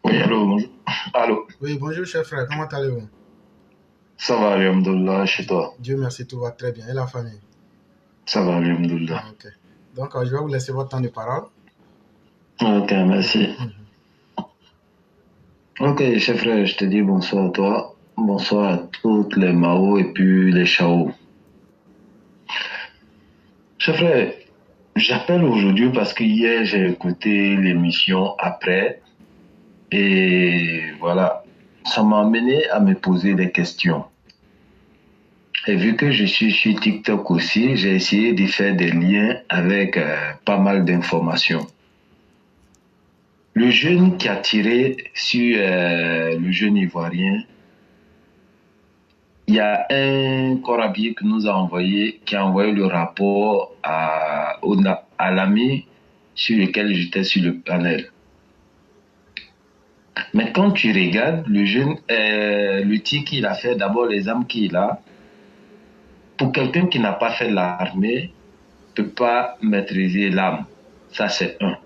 Oui, allô, bonjour. Allô, Oui, bonjour cher frère, comment allez-vous? ça va, Alhamdoulilah, chez toi? Dieu merci, tout va très bien. Et la famille? Ça va, Alhamdoulilah. Ah, ok. Donc, je vais vous laisser votre temps de parole. Ok, merci. Mhm. Ok, chef frère, je te dis bonsoir à toi. Bonsoir à toutes les Mao et puis les Chao. Chef frère, j'appelle aujourd'hui parce que hier j'ai écouté l'émission après et voilà, ça m'a amené à me poser des questions. Et vu que je suis sur TikTok aussi, j'ai essayé de faire des liens avec pas mal d'informations. Le jeune qui a tiré sur le jeune ivoirien, il y a un corabier qui nous a envoyé, qui a envoyé le rapport à l'ami sur lequel j'étais sur le panel. Mais quand tu regardes, le jeune, le tir qu'il a fait, d'abord les armes qu'il a, pour quelqu'un qui n'a pas fait l'armée, peut pas maîtriser l'arme. Ça, c'est un.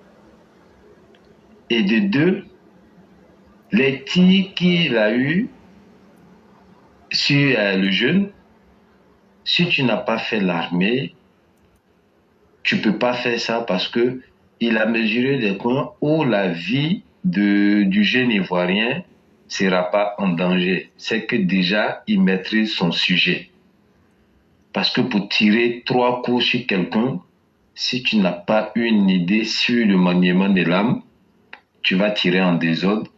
Et de deux, les tirs qu'il a eu sur le jeune, si tu n'as pas fait l'armée, tu peux pas faire ça parce que il a mesuré des points où la vie du jeune ivoirien sera pas en danger. C'est que déjà, il maîtrise son sujet. Parce que pour tirer trois coups sur quelqu'un, si tu n'as pas une idée sur le maniement de l'arme, tu vas tirer en désordre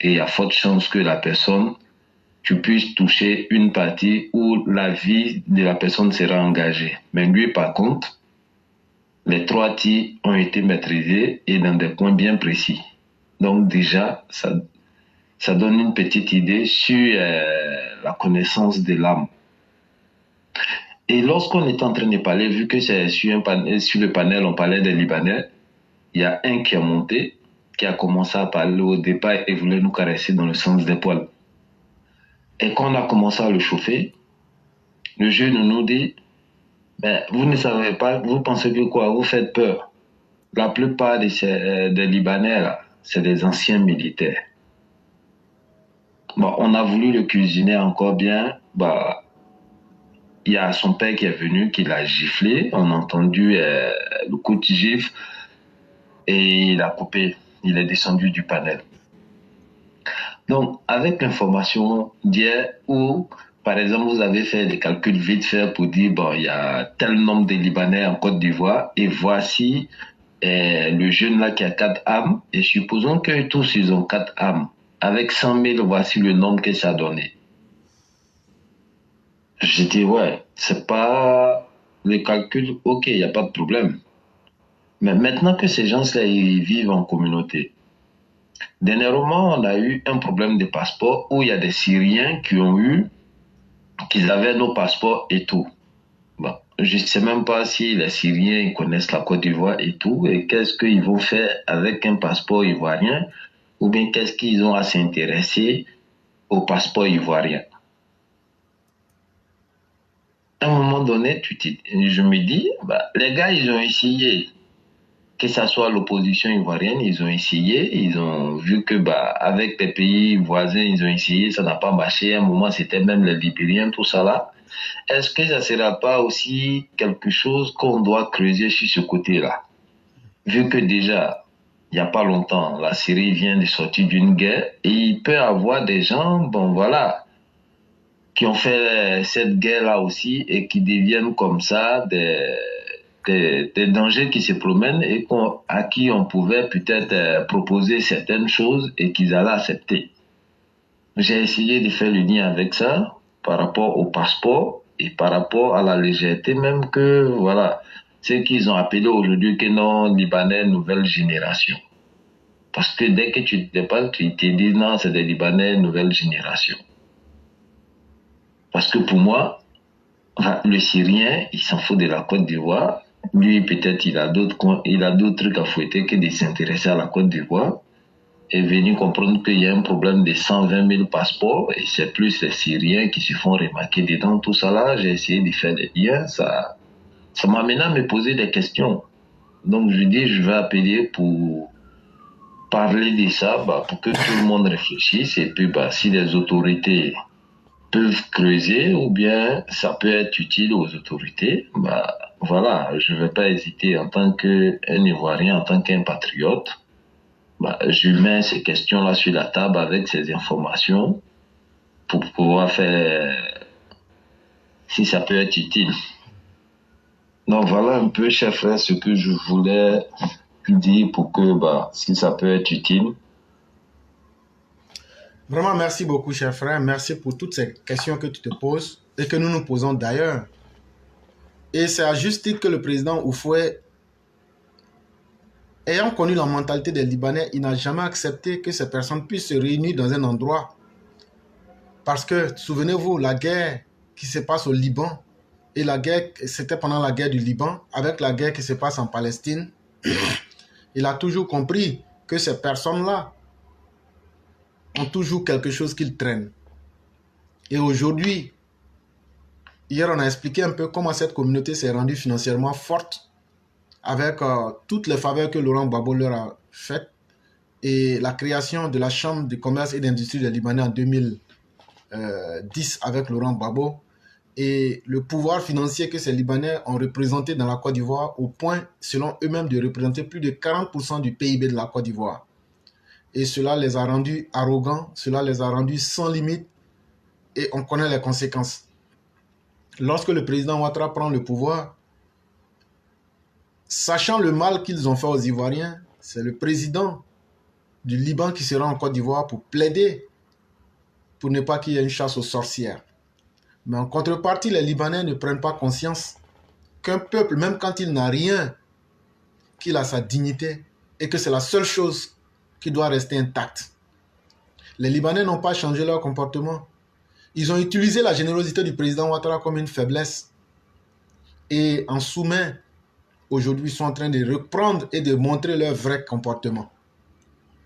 et il y a forte chance que la personne, tu puisses toucher une partie où la vie de la personne sera engagée. Mais lui, par contre, les trois tirs ont été maîtrisés et dans des points bien précis. Donc déjà, ça donne une petite idée sur la connaissance de l'âme. Et lorsqu'on est en train de parler, vu que c'est sur le panel, on parlait des Libanais, il y a un qui a monté, qui a commencé à parler au départ et voulait nous caresser dans le sens des poils. Et quand on a commencé à le chauffer, le jeune nous dit, mais vous ne savez pas, vous pensez que quoi, vous faites peur. La plupart des Libanais, là, c'est des anciens militaires. Bon, on a voulu le cuisiner encore bien. Bah, il y a son père qui est venu, qui l'a giflé. On a entendu le coup de gifle et il a coupé. Il est descendu du panel. Donc, avec l'information d'hier où, par exemple, vous avez fait des calculs vite fait pour dire, bon, il y a tel nombre de Libanais en Côte d'Ivoire et voici le jeune là qui a quatre âmes, et supposons que tous ils ont quatre âmes. Avec 100 000, voici le nombre que ça a donné. J'ai dit, ouais, c'est pas le calcul, ok, il n'y a pas de problème. Mais maintenant que ces gens-là, ils vivent en communauté, dernièrement, on a eu un problème de passeport où il y a des Syriens qui ont eu, qu'ils avaient nos passeports et tout. Bon, je ne sais même pas si les Syriens ils connaissent la Côte d'Ivoire et tout, et qu'est-ce qu'ils vont faire avec un passeport ivoirien, ou bien qu'est-ce qu'ils ont à s'intéresser au passeport ivoirien. À un moment donné, je me dis, bah, les gars, ils ont essayé, que ce soit l'opposition ivoirienne, ils ont essayé, ils ont vu que bah, avec les pays voisins, ils ont essayé, ça n'a pas marché. À un moment, c'était même les Libériens, tout ça là. Est-ce que ça ne sera pas aussi quelque chose qu'on doit creuser sur ce côté-là? Vu que déjà, il n'y a pas longtemps, la Syrie vient de sortir d'une guerre et il peut y avoir des gens, bon voilà, qui ont fait cette guerre-là aussi et qui deviennent comme ça des dangers qui se promènent et à qui on pouvait peut-être proposer certaines choses et qu'ils allaient accepter. J'ai essayé de faire le lien avec ça par rapport au passeport et par rapport à la légèreté même que, voilà, ce qu'ils ont appelé aujourd'hui que non, Libanais nouvelle génération. Parce que dès que tu te parles, tu te dis non, c'est des Libanais nouvelle génération. Parce que pour moi, le Syrien, il s'en fout de la Côte d'Ivoire. Lui, peut-être, il a d'autres trucs à fouetter que de s'intéresser à la Côte d'Ivoire. Et venir comprendre qu'il y a un problème de 120 000 passeports et c'est plus les Syriens qui se font remarquer dedans. Tout ça là, j'ai essayé de faire des liens. Ça m'a amené à me poser des questions. Donc, je dis, je vais appeler parler de ça pour que tout le monde réfléchisse et puis si les autorités peuvent creuser ou bien ça peut être utile aux autorités, voilà, je ne vais pas hésiter en tant qu'un Ivoirien, en tant qu'un patriote, je mets ces questions-là sur la table avec ces informations pour pouvoir faire si ça peut être utile. Donc voilà un peu, cher frère, ce que je voulais dire pour que si ça peut être utile. Vraiment, merci beaucoup, cher frère. Merci pour toutes ces questions que tu te poses et que nous nous posons d'ailleurs. Et c'est à juste titre que le président Houphouët, ayant connu la mentalité des Libanais, il n'a jamais accepté que ces personnes puissent se réunir dans un endroit. Parce que, souvenez-vous, la guerre qui se passe au Liban, et la guerre, c'était pendant la guerre du Liban, avec la guerre qui se passe en Palestine, il a toujours compris que ces personnes-là ont toujours quelque chose qu'ils traînent. Et aujourd'hui, hier on a expliqué un peu comment cette communauté s'est rendue financièrement forte avec toutes les faveurs que Laurent Gbagbo leur a faites et la création de la Chambre de commerce et d'industrie des Libanais en 2010 avec Laurent Gbagbo et le pouvoir financier que ces Libanais ont représenté dans la Côte d'Ivoire au point, selon eux-mêmes, de représenter plus de 40% du PIB de la Côte d'Ivoire. Et cela les a rendus arrogants, cela les a rendus sans limite et on connaît les conséquences. Lorsque le président Ouattara prend le pouvoir, sachant le mal qu'ils ont fait aux Ivoiriens, c'est le président du Liban qui sera en Côte d'Ivoire pour plaider pour ne pas qu'il y ait une chasse aux sorcières. Mais en contrepartie, les Libanais ne prennent pas conscience qu'un peuple, même quand il n'a rien, qu'il a sa dignité et que c'est la seule chose qui doit rester intacte. Les Libanais n'ont pas changé leur comportement. Ils ont utilisé la générosité du président Ouattara comme une faiblesse. Et en sous-main, aujourd'hui, ils sont en train de reprendre et de montrer leur vrai comportement.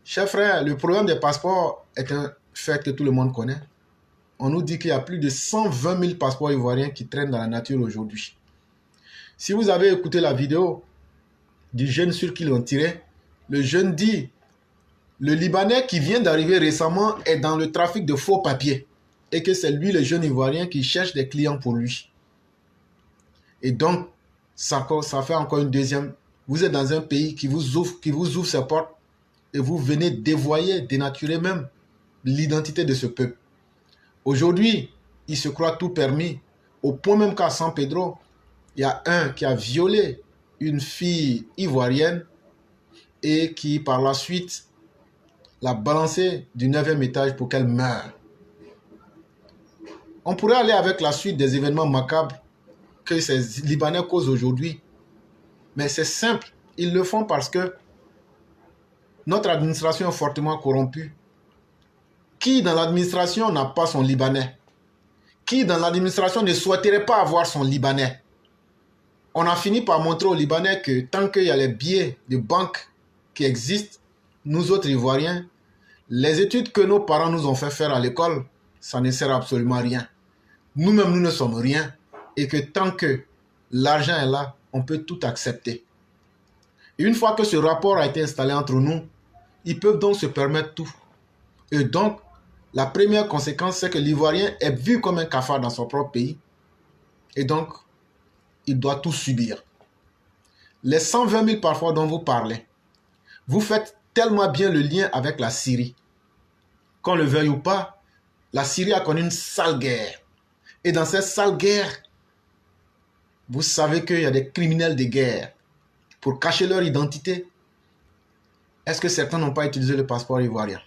Chers frères, le problème des passeports est un fait que tout le monde connaît. On nous dit qu'il y a plus de 120 000 passeports ivoiriens qui traînent dans la nature aujourd'hui. Si vous avez écouté la vidéo du jeune sur qui l'ont tiré, le jeune dit, le Libanais qui vient d'arriver récemment est dans le trafic de faux papiers et que c'est lui, le jeune Ivoirien, qui cherche des clients pour lui. Et donc, ça fait encore une deuxième. Vous êtes dans un pays qui vous ouvre ses portes et vous venez dévoyer, dénaturer même l'identité de ce peuple. Aujourd'hui, il se croit tout permis, au point même qu'à San Pedro, il y a un qui a violé une fille ivoirienne et qui, par la suite, l'a balancée du 9e étage pour qu'elle meure. On pourrait aller avec la suite des événements macabres que ces Libanais causent aujourd'hui. Mais c'est simple, ils le font parce que notre administration est fortement corrompue. Qui dans l'administration n'a pas son Libanais? Qui dans l'administration ne souhaiterait pas avoir son Libanais? On a fini par montrer aux Libanais que tant qu'il y a les billets de banque qui existent, nous autres Ivoiriens, les études que nos parents nous ont fait faire à l'école, ça ne sert absolument à rien. Nous-mêmes, nous ne sommes rien. Et que tant que l'argent est là, on peut tout accepter. Et une fois que ce rapport a été installé entre nous, ils peuvent donc se permettre tout. Et donc, la première conséquence, c'est que l'Ivoirien est vu comme un cafard dans son propre pays. Et donc, il doit tout subir. Les 120 000 parfois dont vous parlez, vous faites tellement bien le lien avec la Syrie. Qu'on le veuille ou pas, la Syrie a connu une sale guerre. Et dans cette sale guerre, vous savez qu'il y a des criminels de guerre. Pour cacher leur identité, est-ce que certains n'ont pas utilisé le passeport ivoirien?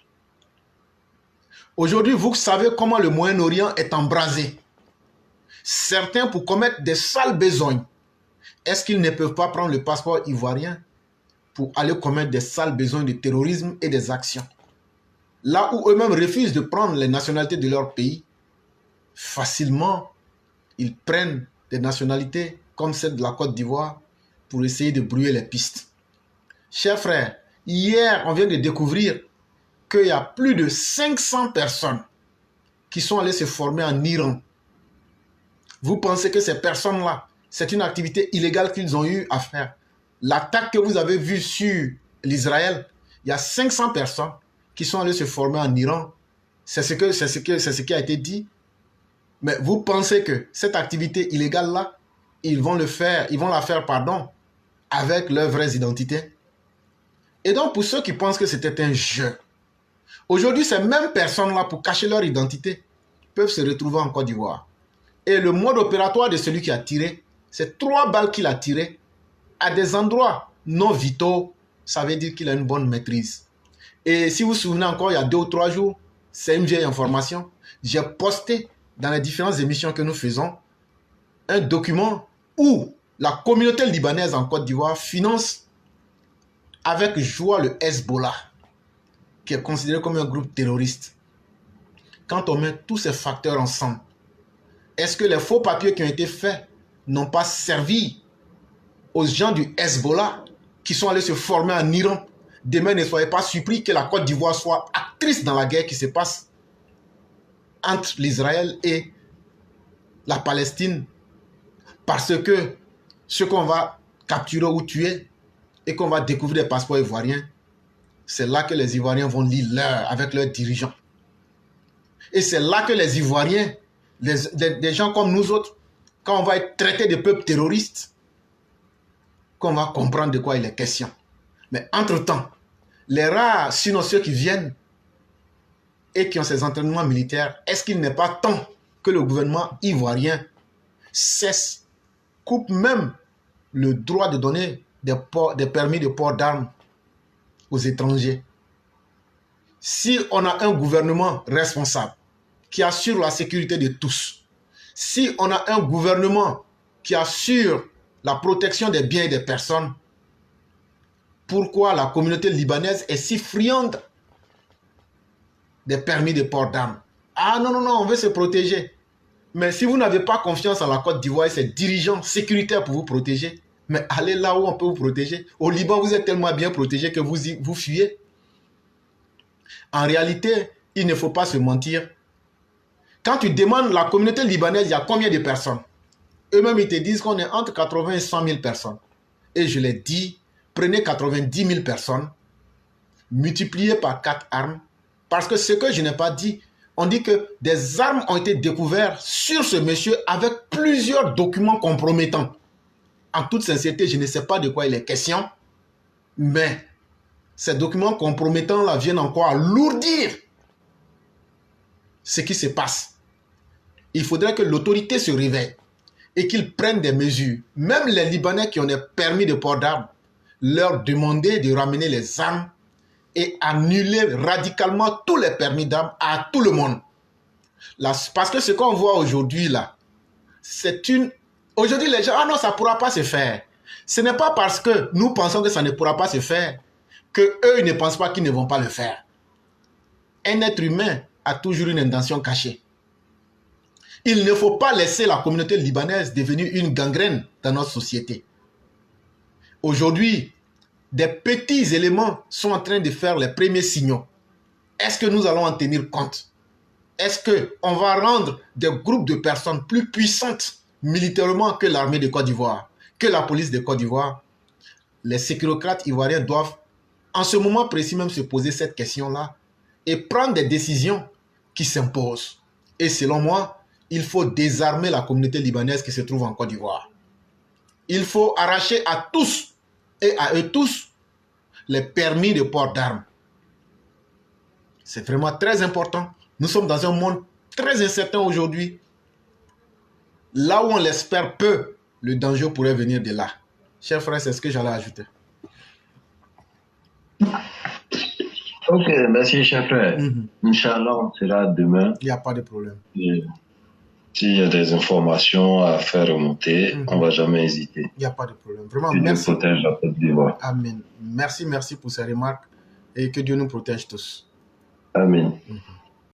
Aujourd'hui, vous savez comment le Moyen-Orient est embrasé. Certains, pour commettre des sales besognes, est-ce qu'ils ne peuvent pas prendre le passeport ivoirien pour aller commettre des sales besognes de terrorisme et des actions? Là où eux-mêmes refusent de prendre les nationalités de leur pays, facilement, ils prennent des nationalités comme celle de la Côte d'Ivoire pour essayer de brouiller les pistes. Chers frères, hier, on vient de découvrir qu'il y a plus de 500 personnes qui sont allées se former en Iran. Vous pensez que ces personnes-là, c'est une activité illégale qu'ils ont eu à faire? L'attaque que vous avez vue sur l'Israël, il il y a 500 personnes qui sont allées se former en Iran. C'est ce qui a été dit. Mais vous pensez que cette activité illégale-là, ils vont la faire, avec leurs vraies identités? Et donc, pour ceux qui pensent que c'était un jeu, aujourd'hui, ces mêmes personnes-là, pour cacher leur identité, peuvent se retrouver en Côte d'Ivoire. Et le mode opératoire de celui qui a tiré, c'est 3 balles qu'il a tirées à des endroits non vitaux. Ça veut dire qu'il a une bonne maîtrise. Et si vous vous souvenez encore, il y a 2 ou 3 jours, c'est une vieille information, j'ai posté dans les différentes émissions que nous faisons un document où la communauté libanaise en Côte d'Ivoire finance avec joie le Hezbollah, qui est considéré comme un groupe terroriste. Quand on met tous ces facteurs ensemble, est-ce que les faux papiers qui ont été faits n'ont pas servi aux gens du Hezbollah qui sont allés se former en Iran? Demain, ne soyez pas surpris que la Côte d'Ivoire soit actrice dans la guerre qui se passe entre l'Israël et la Palestine, parce que ce qu'on va capturer ou tuer et qu'on va découvrir des passeports ivoiriens, c'est là que les Ivoiriens vont lire avec leurs dirigeants. Et c'est là que les Ivoiriens, des gens comme nous autres, quand on va être traité de peuple terroriste, qu'on va comprendre de quoi il est question. Mais entre-temps, les rares, sinon ceux qui viennent et qui ont ces entraînements militaires, est-ce qu'il n'est pas temps que le gouvernement ivoirien cesse, coupe même le droit de donner des permis de port d'armes aux étrangers? Si on a un gouvernement responsable qui assure la sécurité de tous, si on a un gouvernement qui assure la protection des biens et des personnes, pourquoi la communauté libanaise est si friande des permis de port d'armes? Ah non, non, non, on veut se protéger. Mais si vous n'avez pas confiance en la Côte d'Ivoire et ses dirigeants sécuritaires pour vous protéger, mais allez là où on peut vous protéger. Au Liban, vous êtes tellement bien protégé que vous fuyez. En réalité, il ne faut pas se mentir. Quand tu demandes la communauté libanaise, il y a combien de personnes? Eux-mêmes, ils te disent qu'on est entre 80 et 100 000 personnes. Et je l'ai dit, prenez 90 000 personnes, multipliez par 4 armes, parce que ce que je n'ai pas dit, on dit que des armes ont été découvertes sur ce monsieur avec plusieurs documents compromettants. En toute sincérité, je ne sais pas de quoi il est question, mais ces documents compromettants-là viennent encore alourdir ce qui se passe. Il faudrait que l'autorité se réveille et qu'ils prennent des mesures. Même les Libanais qui ont des permis de port d'armes, leur demander de ramener les armes et annuler radicalement tous les permis d'armes à tout le monde. Là, parce que ce qu'on voit aujourd'hui là, c'est une... Aujourd'hui les gens, ah non, ça ne pourra pas se faire. Ce n'est pas parce que nous pensons que ça ne pourra pas se faire que eux ils ne pensent pas qu'ils ne vont pas le faire. Un être humain a toujours une intention cachée. Il ne faut pas laisser la communauté libanaise devenir une gangrène dans notre société. Aujourd'hui, des petits éléments sont en train de faire les premiers signaux. Est-ce que nous allons en tenir compte? Est-ce qu'on va rendre des groupes de personnes plus puissantes militairement que l'armée de Côte d'Ivoire, que la police de Côte d'Ivoire? Les sécurocrates ivoiriens doivent, en ce moment précis même, se poser cette question-là et prendre des décisions qui s'imposent. Et selon moi, il faut désarmer la communauté libanaise qui se trouve en Côte d'Ivoire. Il faut arracher à tous et à eux tous les permis de port d'armes. C'est vraiment très important. Nous sommes dans un monde très incertain aujourd'hui. Là où on l'espère peu, le danger pourrait venir de là. Chers frères, c'est ce que j'allais ajouter. Ok, merci, cher frère. Inch'Allah, on sera demain. Il n'y a pas de problème. S'il y a des informations à faire remonter, on ne va jamais hésiter. Il n'y a pas de problème. Vraiment, que merci. Dieu protège la Côte d'Ivoire. Amen. Merci pour ces remarques et que Dieu nous protège tous. Amen.